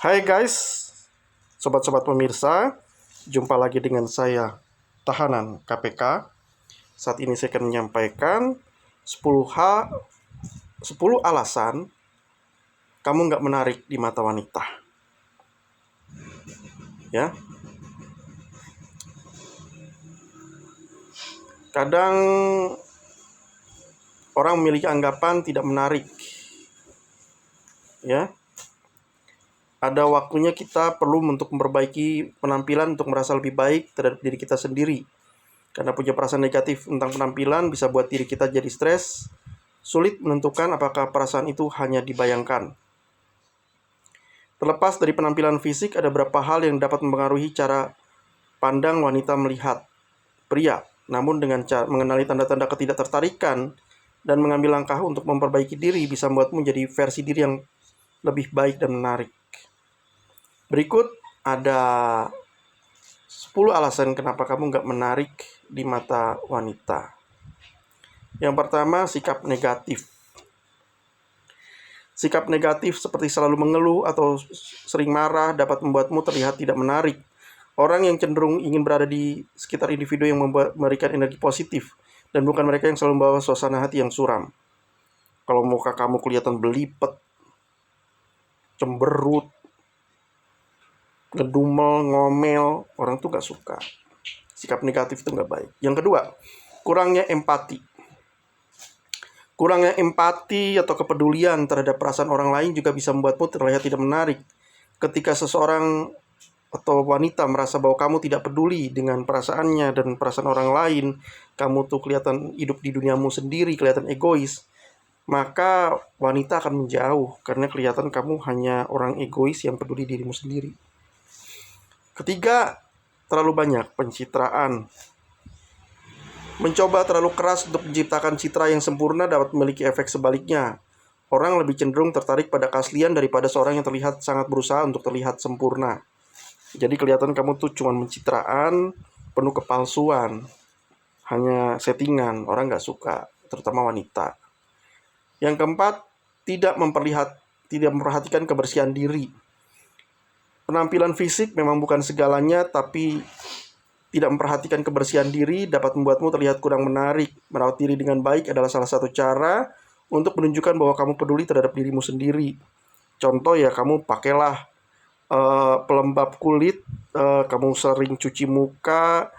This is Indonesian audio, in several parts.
Hai guys, sobat-sobat pemirsa, jumpa lagi dengan saya, tahanan KPK. Saat ini saya akan menyampaikan 10 alasan kamu nggak menarik di mata wanita. Ya, kadang orang memiliki anggapan tidak menarik. Ya, ada waktunya kita perlu untuk memperbaiki penampilan untuk merasa lebih baik terhadap diri kita sendiri. Karena punya perasaan negatif tentang penampilan bisa buat diri kita jadi stres, sulit menentukan apakah perasaan itu hanya dibayangkan. Terlepas dari penampilan fisik, ada beberapa hal yang dapat mempengaruhi cara pandang wanita melihat pria. Namun dengan cara mengenali tanda-tanda ketidaktertarikan dan mengambil langkah untuk memperbaiki diri bisa membuatmu menjadi versi diri yang lebih baik dan menarik. Berikut ada 10 alasan kenapa kamu nggak menarik di mata wanita. Yang pertama, sikap negatif. Sikap negatif seperti selalu mengeluh atau sering marah dapat membuatmu terlihat tidak menarik. Orang yang cenderung ingin berada di sekitar individu yang memberikan energi positif dan bukan mereka yang selalu membawa suasana hati yang suram. Kalau muka kamu kelihatan belipet, cemberut, ngedumel, ngomel, orang tuh gak suka. Sikap negatif itu gak baik. Yang kedua, kurangnya empati. Kurangnya empati atau kepedulian terhadap perasaan orang lain juga bisa membuatmu terlihat tidak menarik. Ketika seseorang atau wanita merasa bahwa kamu tidak peduli dengan perasaannya dan perasaan orang lain, kamu tuh kelihatan hidup di duniamu sendiri, kelihatan egois, maka wanita akan menjauh karena kelihatan kamu hanya orang egois yang peduli dirimu sendiri. Ketiga, terlalu banyak pencitraan. Mencoba terlalu keras untuk menciptakan citra yang sempurna dapat memiliki efek sebaliknya. Orang lebih cenderung tertarik pada keaslian daripada seorang yang terlihat sangat berusaha untuk terlihat sempurna. Jadi kelihatan kamu tuh cuma mencitraan, penuh kepalsuan, hanya settingan, orang gak suka, terutama wanita. Yang keempat, tidak memperhatikan kebersihan diri. Penampilan fisik memang bukan segalanya, tapi tidak memperhatikan kebersihan diri dapat membuatmu terlihat kurang menarik. Merawat diri dengan baik adalah salah satu cara untuk menunjukkan bahwa kamu peduli terhadap dirimu sendiri. Contoh ya, kamu pakailah pelembab kulit, kamu sering cuci muka,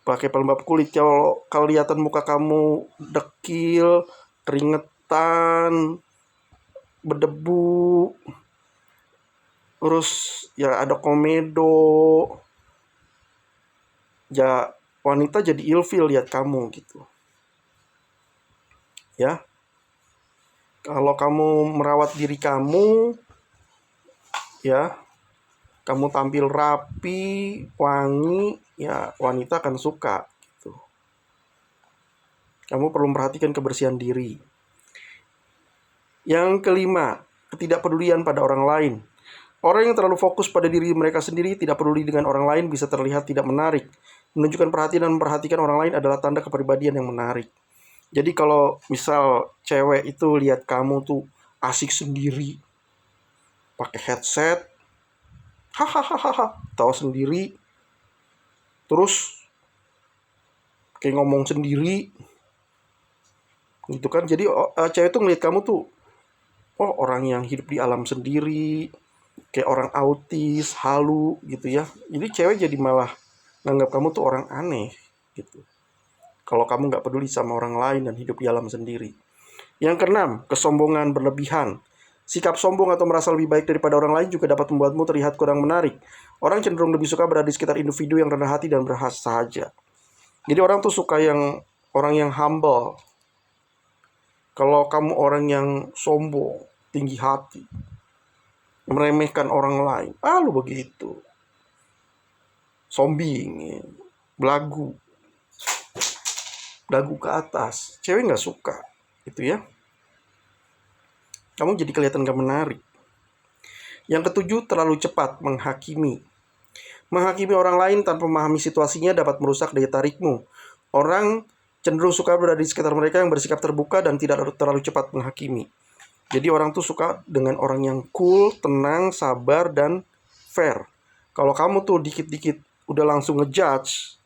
pakai pelembab kulit. Kalau kelihatan muka kamu dekil, keringetan, berdebu, terus ya ada komedo, ya wanita jadi ilfil lihat kamu gitu. Ya. Kalau kamu merawat diri kamu, ya, kamu tampil rapi, wangi, ya wanita akan suka gitu. Kamu perlu memperhatikan kebersihan diri. Yang kelima, ketidakpedulian pada orang lain. Orang yang terlalu fokus pada diri mereka sendiri, tidak peduli dengan orang lain, bisa terlihat tidak menarik. Menunjukkan perhatian dan memperhatikan orang lain adalah tanda kepribadian yang menarik. Jadi kalau misal cewek itu lihat kamu tuh asik sendiri, pakai headset, hahaha, tahu sendiri, terus kayak ngomong sendiri, gitu kan. Jadi cewek tuh ngeliat kamu tuh, oh orang yang hidup di alam sendiri, kayak orang autis, halu gitu ya. Jadi cewek jadi malah nganggap kamu tuh orang aneh gitu. Kalau kamu nggak peduli sama orang lain dan hidup di alam sendiri. Yang keenam, kesombongan berlebihan. Sikap sombong atau merasa lebih baik daripada orang lain juga dapat membuatmu terlihat kurang menarik. Orang cenderung lebih suka berada di sekitar individu yang rendah hati dan berhas saja. Jadi orang tuh suka orang yang humble. Kalau kamu orang yang sombong, tinggi hati, meremehkan orang lain, lu begitu, sombing, belagu ke atas, cewek nggak suka, gitu ya. Kamu jadi kelihatan gak menarik. Yang ketujuh, terlalu cepat menghakimi. Menghakimi orang lain tanpa memahami situasinya dapat merusak daya tarikmu. Orang cenderung suka berada di sekitar mereka yang bersikap terbuka dan tidak terlalu cepat menghakimi. Jadi orang tuh suka dengan orang yang cool, tenang, sabar, dan fair. Kalau kamu tuh dikit-dikit udah langsung ngejudge,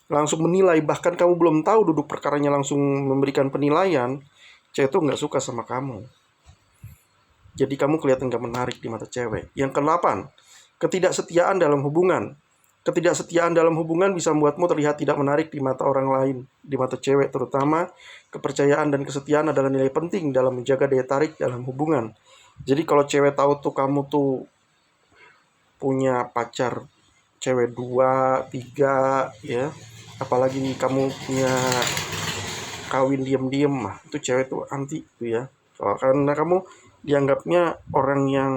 langsung menilai, bahkan kamu belum tahu duduk perkaranya langsung memberikan penilaian, cewek tuh nggak suka sama kamu. Jadi kamu kelihatan nggak menarik di mata cewek. Yang ke-8, ketidaksetiaan dalam hubungan. Ketidaksetiaan dalam hubungan bisa membuatmu terlihat tidak menarik di mata orang lain, di mata cewek terutama. Kepercayaan dan kesetiaan adalah nilai penting dalam menjaga daya tarik dalam hubungan. Jadi kalau cewek tahu tuh kamu tuh punya pacar cewek 2, 3, ya, apalagi kamu punya kawin diem-diem, itu cewek tuh anti tuh ya. Karena kamu dianggapnya orang yang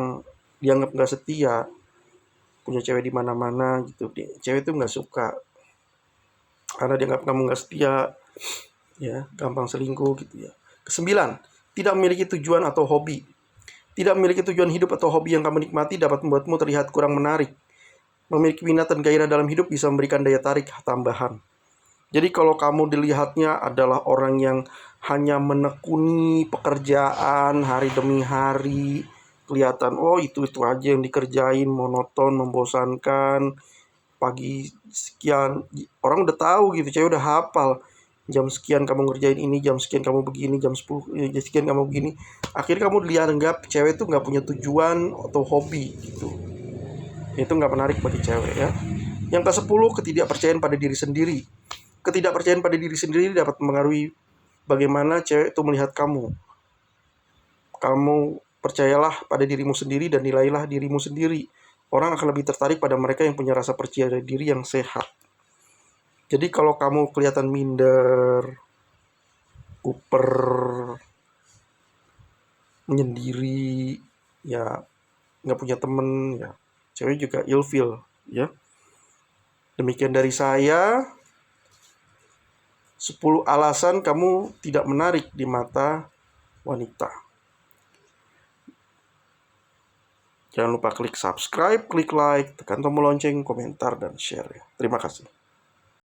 dianggap nggak setia, punya cewek di mana-mana gitu. Cewek tuh nggak suka karena dianggap kamu nggak setia, ya, gampang selingkuh gitu ya. ke-9, tidak memiliki tujuan atau hobi. Tidak memiliki tujuan hidup atau hobi yang kamu nikmati dapat membuatmu terlihat kurang menarik. Memiliki minat dan gairah dalam hidup bisa memberikan daya tarik tambahan. Jadi kalau kamu dilihatnya adalah orang yang hanya menekuni pekerjaan hari demi hari, kelihatan, oh itu aja yang dikerjain, monoton, membosankan, pagi sekian, orang udah tahu gitu, cewek udah hafal, jam sekian kamu ngerjain ini, jam sekian kamu begini, jam 10, jam sekian kamu begini. Akhirnya kamu dilihat enggak, cewek tuh nggak punya tujuan atau hobi gitu. Itu nggak menarik bagi cewek ya. Yang ke-10, ketidakpercayaan pada diri sendiri. Ketidakpercayaan pada diri sendiri dapat mempengaruhi bagaimana cewek itu melihat kamu. Kamu percayalah pada dirimu sendiri dan nilailah dirimu sendiri. Orang akan lebih tertarik pada mereka yang punya rasa percaya diri yang sehat. Jadi kalau kamu kelihatan minder, kuper, menyendiri, ya nggak punya temen, ya cewek juga ilfeel, ya. Demikian dari saya. 10 alasan kamu tidak menarik di mata wanita. Jangan lupa klik subscribe, klik like, tekan tombol lonceng, komentar, dan share. Terima kasih.